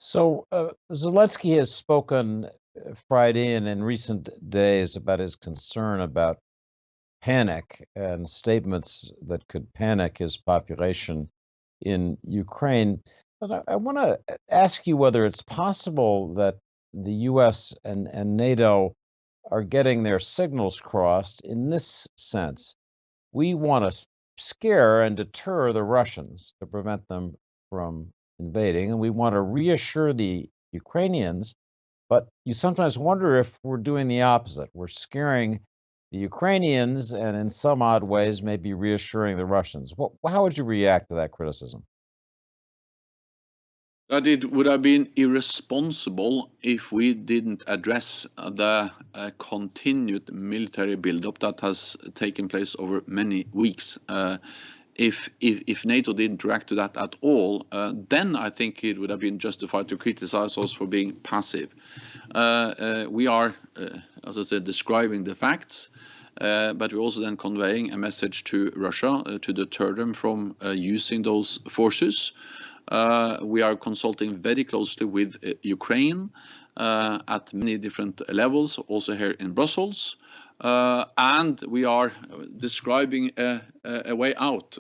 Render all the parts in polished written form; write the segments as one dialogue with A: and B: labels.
A: So Zelensky has spoken Friday and in recent days about his concern about panic and statements that could panic his population in Ukraine. But I want to ask you whether it's possible that the U.S. and NATO are getting their signals crossed in this sense. We want to scare and deter the Russians to prevent them from invading, and we want to reassure the Ukrainians. But you sometimes wonder if we're doing the opposite. We're scaring the Ukrainians and in some odd ways maybe reassuring the Russians. How would you react to that criticism?
B: That it would have been irresponsible if we didn't address the continued military buildup that has taken place over many weeks. If NATO didn't react to that at all, then I think it would have been justified to criticize us for being passive. We are, as I said, describing the facts, but we're also then conveying a message to Russia to deter them from using those forces. We are consulting very closely with Ukraine at many different levels, also here in Brussels. And we are describing a way out,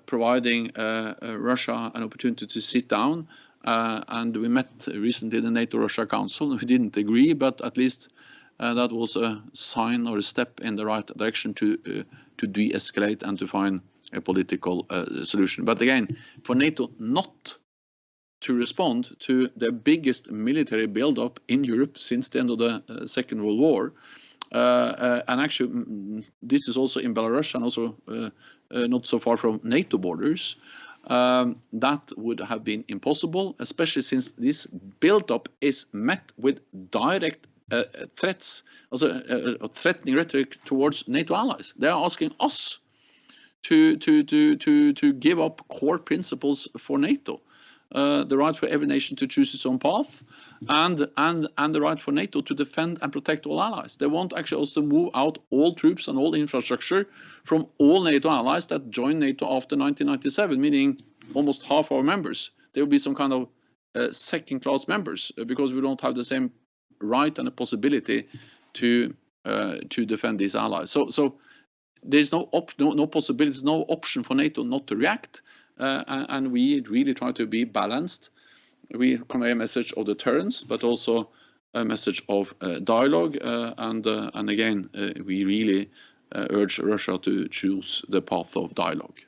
B: providing Russia an opportunity to sit down. And we met recently in the NATO-Russia Council. We didn't agree, but at least that was a sign or a step in the right direction to de-escalate and to find a political solution. But again, for NATO not to respond to the biggest military buildup in Europe since the end of the Second World War, and actually this is also in Belarus and also not so far from NATO borders, that would have been impossible, especially since this buildup is met with direct threats, also threatening rhetoric towards NATO allies. They are asking us to give up core principles for NATO, the right for every nation to choose its own path, and the right for NATO to defend and protect all allies. They want actually also move out all troops and all infrastructure from all NATO allies that joined NATO after 1997, meaning almost half our members. There will be some kind of second-class members because we don't have the same right and a possibility to defend these allies. So there's no possibility, no option for NATO not to react, and we really try to be balanced. We convey a message of deterrence, but also a message of dialogue, and again, we really urge Russia to choose the path of dialogue.